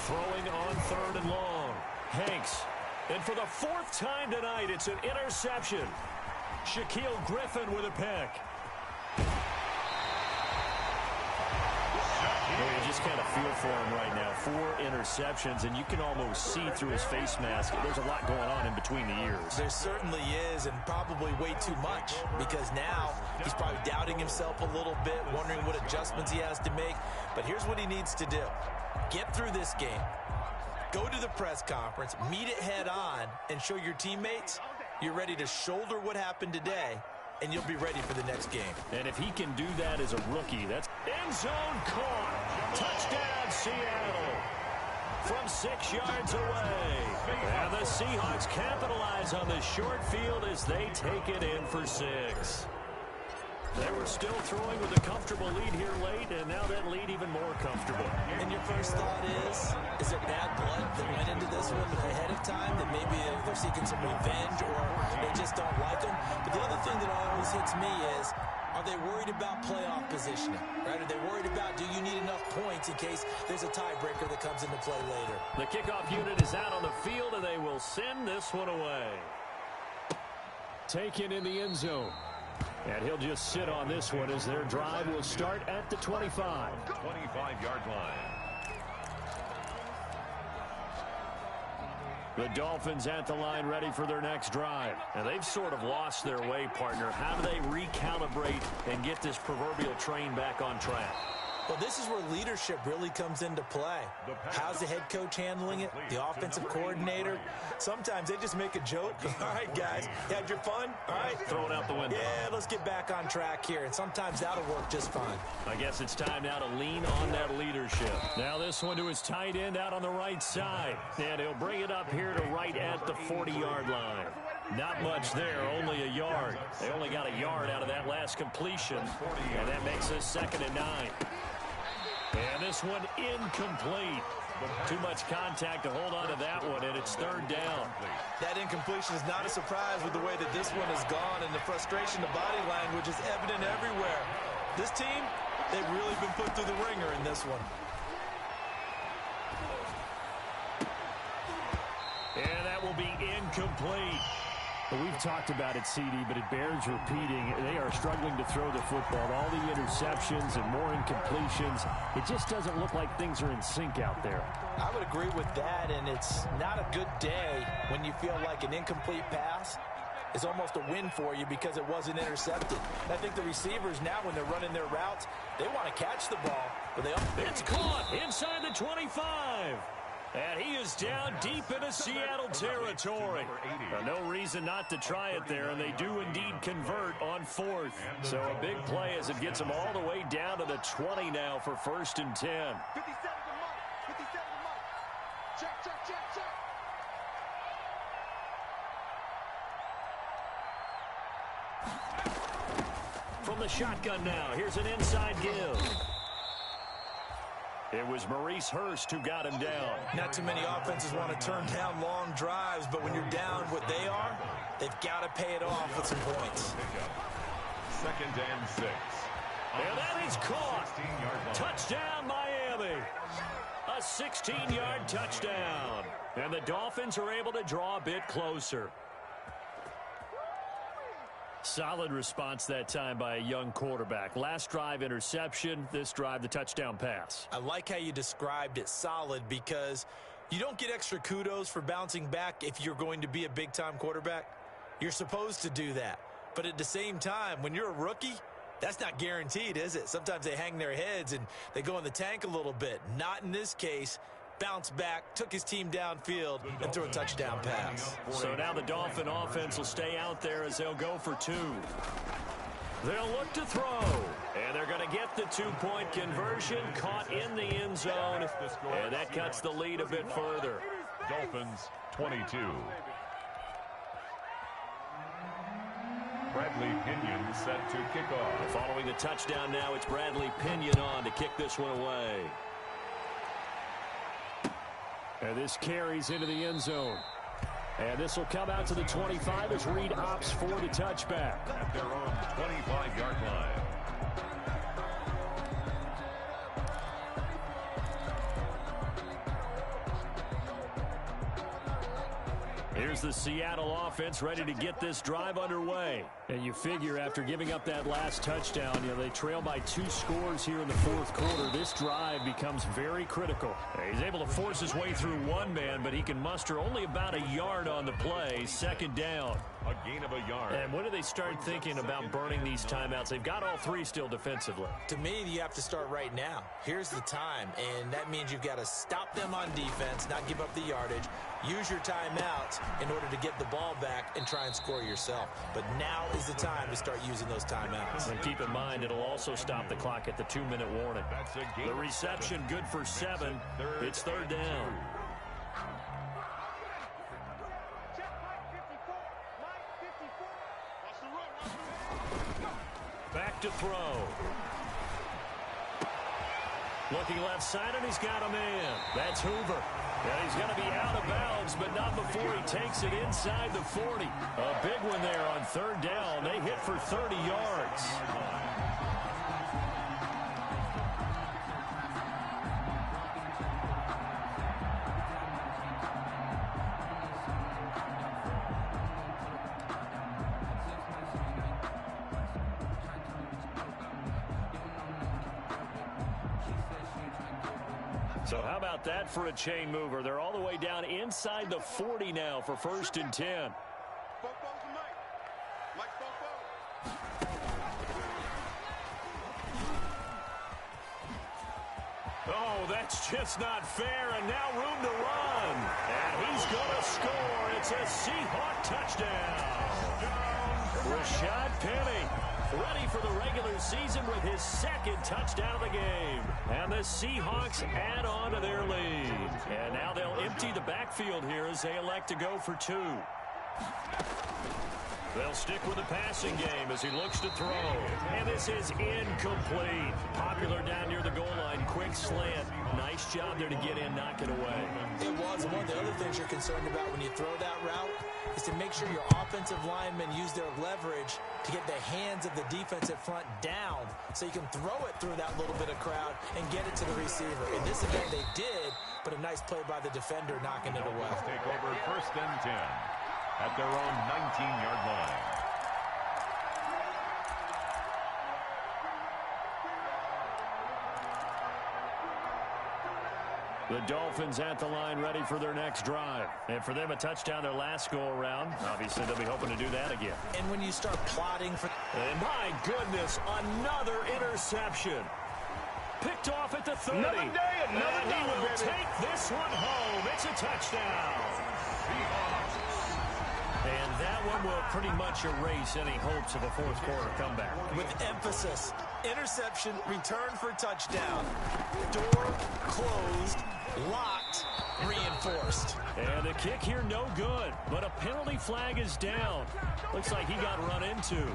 Throwing on 3rd and long. Hanks. And for the 4th time tonight, it's an interception. Shaquille Griffin with a pick. Well, you just kind of feel for him right now. 4 interceptions, and you can almost see through his face mask. There's a lot going on in between the ears. There certainly is, and probably way too much, because now he's probably doubting himself a little bit, wondering what adjustments he has to make. But here's what he needs to do. Get through this game. Go to the press conference, meet it head on, and show your teammates you're ready to shoulder what happened today, and you'll be ready for the next game. And if he can do that as a rookie, that's end zone caught. Touchdown, Seattle. From 6 yards away. And the Seahawks capitalize on the short field as they take it in for 6. They were still throwing with a comfortable lead here late, and now that lead even more comfortable. And your first thought is there bad blood that went into this one ahead of time, that maybe they're seeking some revenge or they just don't like them? But the other thing that always hits me is, are they worried about playoff positioning? Right? Are they worried about, do you need enough points in case there's a tiebreaker that comes into play later? The kickoff unit is out on the field, and they will send this one away. Taken in the end zone. And he'll just sit on this one as their drive will start at the 25. 25-yard line. The Dolphins at the line ready for their next drive. And they've sort of lost their way, partner. How do they recalibrate and get this proverbial train back on track? Well, this is where leadership really comes into play. How's the head coach handling it? The offensive coordinator? Sometimes they just make a joke. All right, guys, you had your fun? All right. Throw it out the window. Yeah, let's get back on track here. And sometimes that'll work just fine. I guess it's time now to lean on that leadership. Now this one to his tight end out on the right side. And he'll bring it up here to right at the 40-yard line. Not much there, only a yard. They only got a yard out of that last completion. And that makes us 2nd and 9. And this one incomplete. Too much contact to hold on to that one, and it's 3rd down. That incompletion is not a surprise with the way that this one has gone, and the frustration, the body language is evident everywhere. This team, they've really been put through the ringer in this one. And that will be incomplete. Well, we've talked about it, CD, but it bears repeating. They are struggling to throw the football. All the interceptions and more incompletions. It just doesn't look like things are in sync out there. I would agree with that, and it's not a good day when you feel like an incomplete pass is almost a win for you because it wasn't intercepted. I think the receivers now, when they're running their routes, they want to catch the ball. But it's caught inside the 25. And he is down deep into Seattle territory. No reason not to try it there, and they do indeed convert on 4th. So a big play as it gets them all the way down to the 20 now for 1st and 10. 57 to Mike. 57 to Mike. Check, check, check, check. From the shotgun now, here's an inside give. It was Maurice Hurst who got him down. Not too many offenses want to turn down long drives, but when you're down what they are, they've got to pay it off with some points. 2nd and 6. And that is caught. Touchdown, Miami. A 16-yard touchdown. And the Dolphins are able to draw a bit closer. Solid response that time by a young quarterback. Last drive, interception. This drive, the touchdown pass. I like how you described it, solid, because you don't get extra kudos for bouncing back if you're going to be a big-time quarterback. You're supposed to do that. But at the same time, when you're a rookie, that's not guaranteed, is it? Sometimes they hang their heads and they go in the tank a little bit. Not in this case. Bounced back, took his team downfield, and threw a touchdown pass. So now the Dolphin offense will stay out there as they'll go for 2. They'll look to throw, and they're going to get the 2-point conversion, caught in the end zone, and that cuts the lead a bit further. Dolphins 22. Bradley Pinion set to kick off. Following the touchdown now, it's Bradley Pinion on to kick this one away. And this carries into the end zone. And this will come out to the 25 as Reed opts for the touchback. At their own 25-yard line. Here's the Seattle offense ready to get this drive underway. And you figure after giving up that last touchdown, they trail by 2 scores here in the 4th quarter. This drive becomes very critical. He's able to force his way through one man, but he can muster only about a yard on the play. 2nd down. A gain of a yard. And when do they start thinking about burning these timeouts? They've got all 3 still defensively. To me, you have to start right now. Here's the time, and that means you've got to stop them on defense, not give up the yardage, use your timeouts in order to get the ball back and try and score yourself. But now is the time to start using those timeouts. And keep in mind, it'll also stop the clock at the 2-minute warning. The reception good for 7. It's 3rd down. Back to throw. Looking left side, and he's got a man. That's Hoover. And he's going to be out of bounds, but not before he takes it inside the 40. A big one there on 3rd down. They hit for 30 yards. So how about that for a chain mover? They're all the way down inside the 40 now for 1st and 10. Oh, that's just not fair, and now room to run. And he's going to score. It's a Seahawk touchdown. Rashad Penny ready for the regular season with his 2nd touchdown of the game. And the Seahawks add on to their lead. And now they'll empty the backfield here as they elect to go for 2. They'll stick with the passing game as he looks to throw. And this is incomplete. Popular down near the goal line. Quick slant. Nice job there to get in, knock it away. It was. One of the other things you're concerned about when you throw that route is to make sure your offensive linemen use their leverage to get the hands of the defensive front down so you can throw it through that little bit of crowd and get it to the receiver. In this event, they did, but a nice play by the defender knocking it away. Let's take over 1st and 10 at their own 19-yard line. The Dolphins at the line ready for their next drive. And for them, a touchdown their last go-around. Obviously, they'll be hoping to do that again. And when you start plotting for... And my goodness, another interception. Picked off at the 30. Another day, another and he dollar, will baby. take this one home. It's a touchdown. And that one will pretty much erase any hopes of a 4th quarter comeback. With emphasis, interception, return for touchdown. Door closed, locked, reinforced. And the kick here no good, but a penalty flag is down. Looks like he got run into.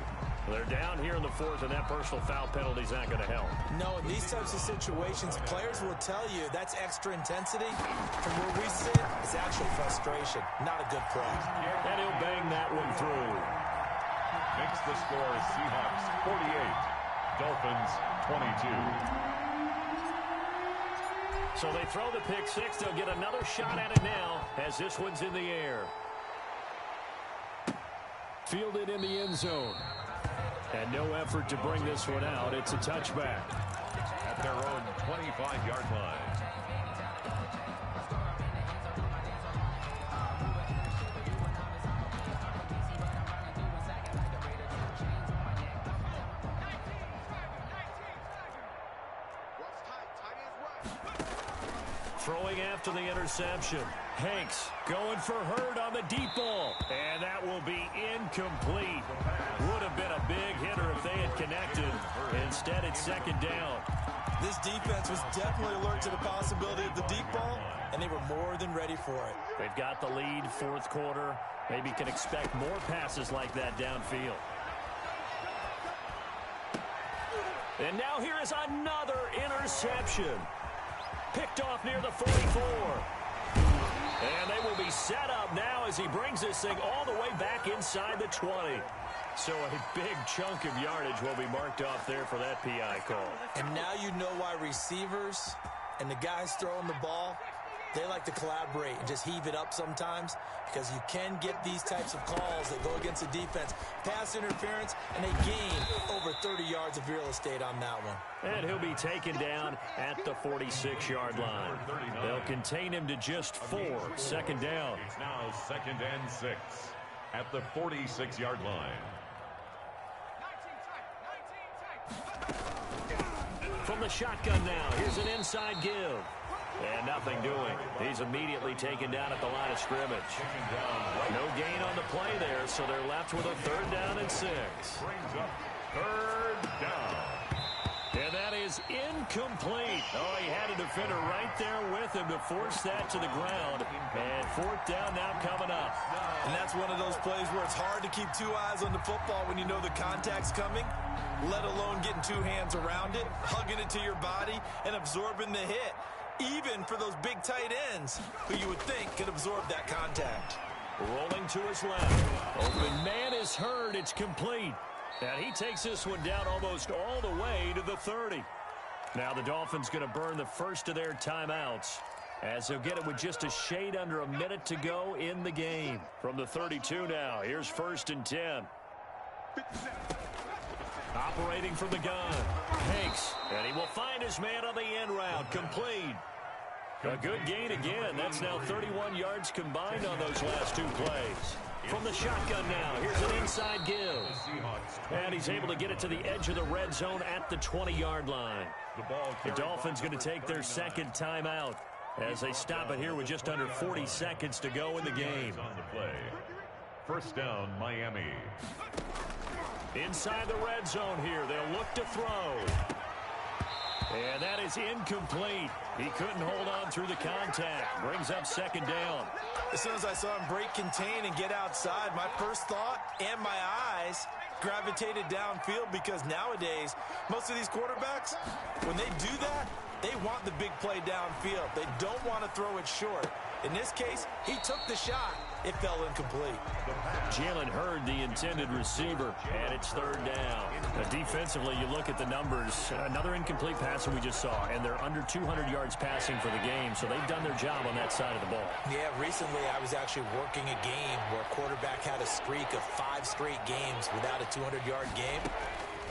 They're down here in the fourth, and that personal foul penalty is not going to help. No, in these types of situations, players will tell you that's extra intensity. From where we sit, it's actual frustration, not a good play. And he'll bang that one through. Makes the score Seahawks 48, Dolphins 22. So they throw the pick six. They'll get another shot at it now as this one's in the air. Fielded in the end zone. And no effort to bring this one out. It's a touchback. At their own 25-yard line. Throwing after the interception. Hanks going for Hurd on the deep ball. And that will be incomplete. Would have been a big hitter if they had connected. Instead, it's second down. This defense was definitely alert to the possibility of the deep ball, and they were more than ready for it. They've got the lead, fourth quarter. Maybe can expect more passes like that downfield. And now here is another interception. Picked off near the 44. And they will be set up now as he brings this thing all the way back inside the 20. So a big chunk of yardage will be marked off there for that PI call. And now you know why receivers and the guys throwing the ball, they like to collaborate and just heave it up sometimes, because you can get these types of calls that go against the defense. Pass interference, and they gain over 30 yards of real estate on that one. And he'll be taken down at the 46-yard line. They'll contain him to just 4. Second down. It's now 2nd and 6 at the 46-yard line. From the shotgun now, here's an inside give. And nothing doing. He's immediately taken down at the line of scrimmage. No gain on the play there, so they're left with a 3rd down and 6. Brings up 3rd down. And that is incomplete. Oh, he had a defender right there with him to force that to the ground. And 4th down now coming up. And that's one of those plays where it's hard to keep 2 eyes on the football when you know the contact's coming, let alone getting 2 hands around it, hugging it to your body, and absorbing the hit. Even for those big tight ends who you would think could absorb that contact. Rolling to his left. Open man is Hurd. It's complete. And he takes this one down almost all the way to the 30. Now the Dolphins going to burn the first of their timeouts, as they'll get it with just a shade under a minute to go in the game. From the 32 now, here's 1st and 10. Operating from the gun, Hanks, and he will find his man on the end route, complete. A good gain again. That's now 31 yards combined on those last 2 plays. From the shotgun now, here's an inside give. And he's able to get it to the edge of the red zone at the 20-yard line. The Dolphins going to take their 2nd timeout as they stop it here with just under 40 seconds to go in the game. On the play. 1st down, Miami. Inside the red zone here, they'll look to throw. And that is incomplete. He couldn't hold on through the contact. Brings up 2nd down. As soon as I saw him break contain and get outside, my first thought and my eyes gravitated downfield, because nowadays, most of these quarterbacks, when they do that, they want the big play downfield. They don't want to throw it short. In this case, he took the shot. It fell incomplete. Jalen Hurd, the intended receiver, and it's 3rd down. Now, defensively, you look at the numbers. Another incomplete pass that we just saw, and they're under 200 yards passing for the game, so they've done their job on that side of the ball. Yeah, recently I was actually working a game where a quarterback had a streak of 5 straight games without a 200-yard game.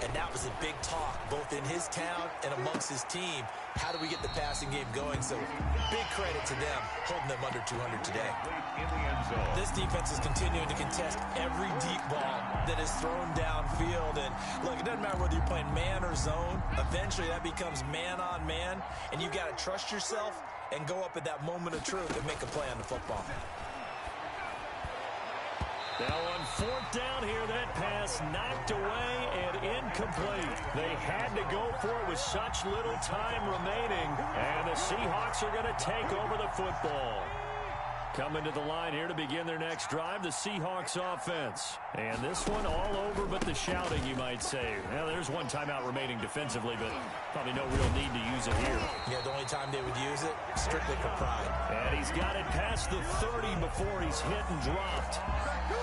And that was a big talk, both in his town and amongst his team. How do we get the passing game going? So big credit to them, holding them under 200 today. This defense is continuing to contest every deep ball that is thrown downfield. And look, it doesn't matter whether you're playing man or zone. Eventually that becomes man on man. And you got to trust yourself and go up at that moment of truth and make a play on the football. Now on 4th down here, that pass pass knocked away and incomplete. They had to go for it with such little time remaining, and the Seahawks are going to take over the football. Coming to the line here to begin their next drive, the Seahawks offense. And this one all over but the shouting, you might say. Well, there's one timeout remaining defensively, but probably no real need to use it here. Yeah, the only time they would use it, strictly for pride. And he's got it past the 30 before he's hit and dropped.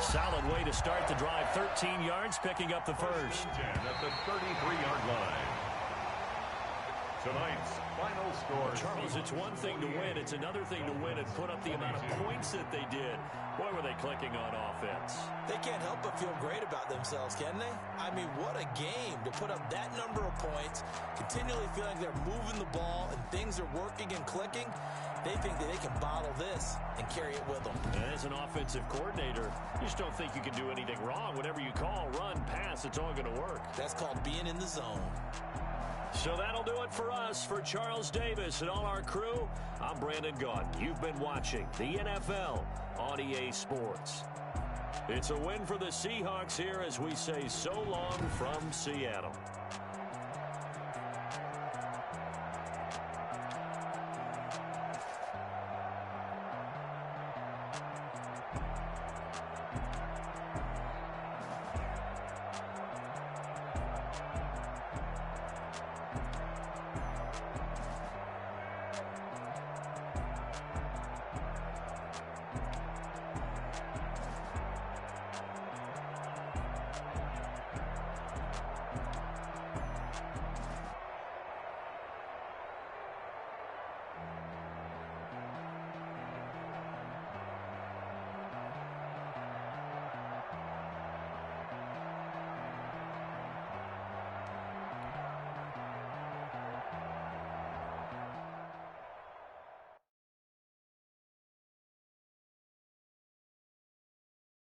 Solid way to start the drive. 13 yards, picking up the first. 10 at the 33-yard line. Tonight's final score. Charles, it's one thing to win. It's another thing to win and put up the amount of points that they did. Boy, were they clicking on offense. They can't help but feel great about themselves, can they? I mean, what a game to put up that number of points, continually feeling like they're moving the ball and things are working and clicking. They think that they can bottle this and carry it with them. And as an offensive coordinator, you just don't think you can do anything wrong. Whatever you call, run, pass, it's all going to work. That's called being in the zone. So that'll do it for us. For Charles Davis and all our crew, I'm Brandon Gaudin. You've been watching the NFL on EA Sports. It's a win for the Seahawks here as we say so long from Seattle.